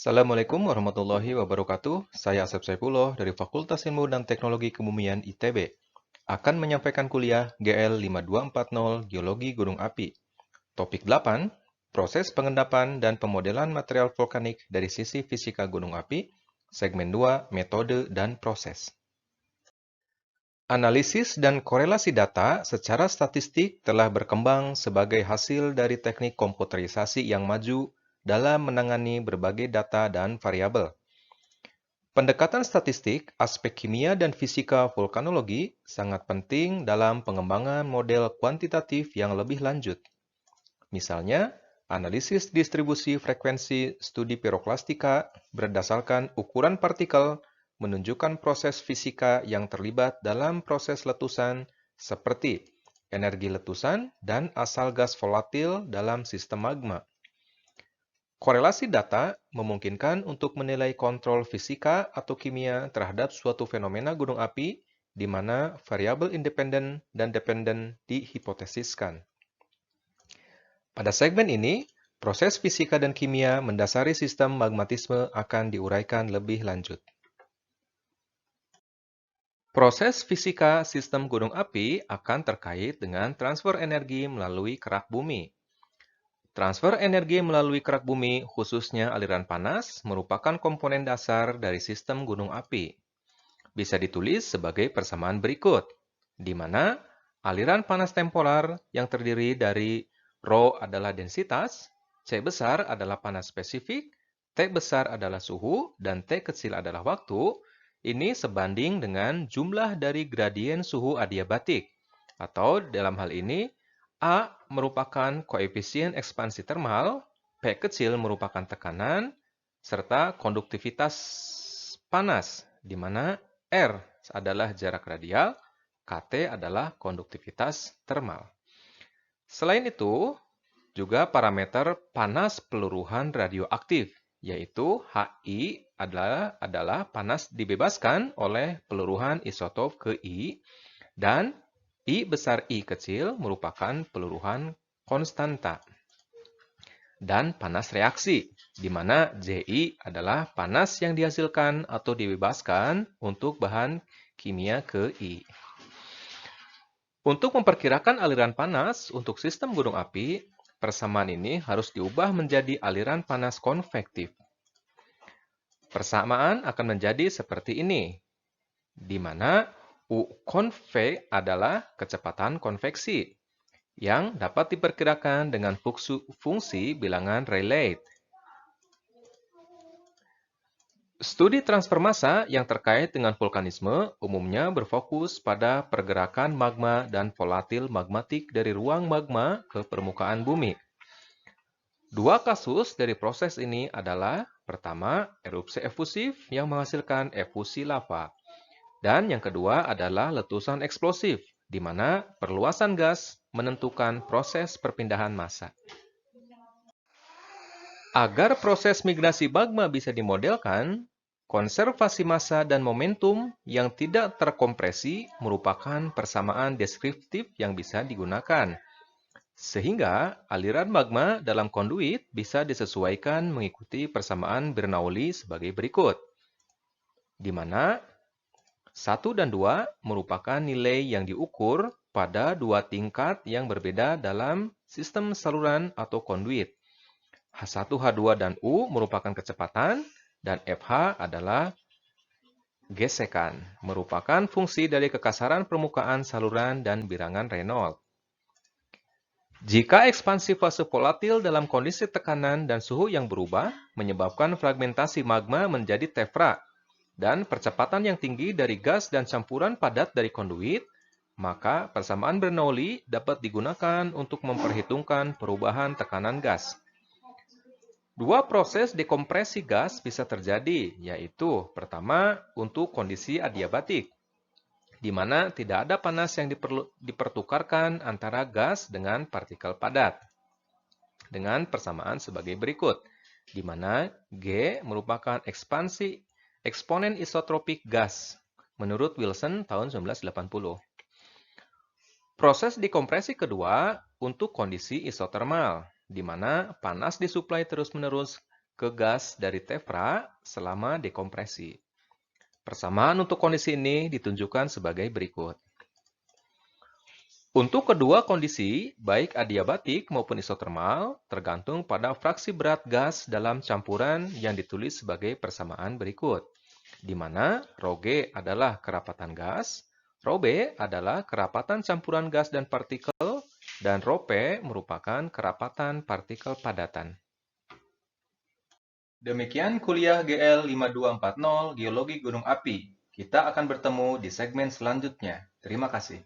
Assalamualaikum warahmatullahi wabarakatuh. Saya Asep Saifullah dari Fakultas Ilmu dan Teknologi Kebumian ITB. Akan menyampaikan kuliah GL 5240 Geologi Gunung Api. Topik 8, proses pengendapan dan pemodelan material vulkanik dari sisi fisika gunung api. Segmen 2, metode dan proses. Analisis dan korelasi data secara statistik telah berkembang sebagai hasil dari teknik komputerisasi yang maju dalam menangani berbagai data dan variabel. Pendekatan statistik, aspek kimia dan fisika vulkanologi sangat penting dalam pengembangan model kuantitatif yang lebih lanjut. Misalnya, analisis distribusi frekuensi studi piroklastika berdasarkan ukuran partikel menunjukkan proses fisika yang terlibat dalam proses letusan seperti energi letusan dan asal gas volatil dalam sistem magma. Korelasi data memungkinkan untuk menilai kontrol fisika atau kimia terhadap suatu fenomena gunung api di mana variabel independen dan dependen dihipotesiskan. Pada segmen ini, proses fisika dan kimia mendasari sistem magmatisme akan diuraikan lebih lanjut. Proses fisika sistem gunung api akan terkait dengan transfer energi melalui kerak bumi. Transfer energi melalui kerak bumi, khususnya aliran panas, merupakan komponen dasar dari sistem gunung api. Bisa ditulis sebagai persamaan berikut, di mana aliran panas temporer yang terdiri dari Rho adalah densitas, C besar adalah panas spesifik, T besar adalah suhu, dan T kecil adalah waktu, ini sebanding dengan jumlah dari gradien suhu adiabatik, atau dalam hal ini, A merupakan koefisien ekspansi termal, P kecil merupakan tekanan, serta konduktivitas panas, di mana R adalah jarak radial, KT adalah konduktivitas termal. Selain itu, juga parameter panas peluruhan radioaktif, yaitu HI adalah panas dibebaskan oleh peluruhan isotop ke I, dan I besar I kecil merupakan peluruhan konstanta. Dan panas reaksi, di mana Ji adalah panas yang dihasilkan atau dibebaskan untuk bahan kimia ke I. Untuk memperkirakan aliran panas untuk sistem gunung api, persamaan ini harus diubah menjadi aliran panas konvektif. Persamaan akan menjadi seperti ini, di mana U konve adalah kecepatan konveksi, yang dapat diperkirakan dengan fungsi bilangan Rayleigh. Studi transfer massa yang terkait dengan vulkanisme umumnya berfokus pada pergerakan magma dan volatil magmatik dari ruang magma ke permukaan bumi. Dua kasus dari proses ini adalah, pertama, erupsi efusif yang menghasilkan efusi lava. Dan yang kedua adalah letusan eksplosif, di mana perluasan gas menentukan proses perpindahan massa. Agar proses migrasi magma bisa dimodelkan, konservasi massa dan momentum yang tidak terkompresi merupakan persamaan deskriptif yang bisa digunakan. Sehingga aliran magma dalam konduit bisa disesuaikan mengikuti persamaan Bernoulli sebagai berikut, di mana 1 dan 2 merupakan nilai yang diukur pada dua tingkat yang berbeda dalam sistem saluran atau konduit. H1, H2, dan U merupakan kecepatan, dan FH adalah gesekan, merupakan fungsi dari kekasaran permukaan saluran dan bilangan Reynolds. Jika ekspansi fase volatil dalam kondisi tekanan dan suhu yang berubah, menyebabkan fragmentasi magma menjadi tefra, dan percepatan yang tinggi dari gas dan campuran padat dari konduit, maka persamaan Bernoulli dapat digunakan untuk memperhitungkan perubahan tekanan gas. Dua proses dekompresi gas bisa terjadi, yaitu pertama untuk kondisi adiabatik, di mana tidak ada panas yang dipertukarkan antara gas dengan partikel padat, dengan persamaan sebagai berikut, di mana G merupakan eksponen isotropik gas, menurut Wilson tahun 1980. Proses dekompresi kedua untuk kondisi isotermal, di mana panas disuplai terus-menerus ke gas dari tefra selama dekompresi. Persamaan untuk kondisi ini ditunjukkan sebagai berikut. Untuk kedua kondisi, baik adiabatik maupun isotermal, tergantung pada fraksi berat gas dalam campuran yang ditulis sebagai persamaan berikut, di mana ρG adalah kerapatan gas, ρB adalah kerapatan campuran gas dan partikel, dan ρP merupakan kerapatan partikel padatan. Demikian kuliah GL 5240 Geologi Gunung Api. Kita akan bertemu di segmen selanjutnya. Terima kasih.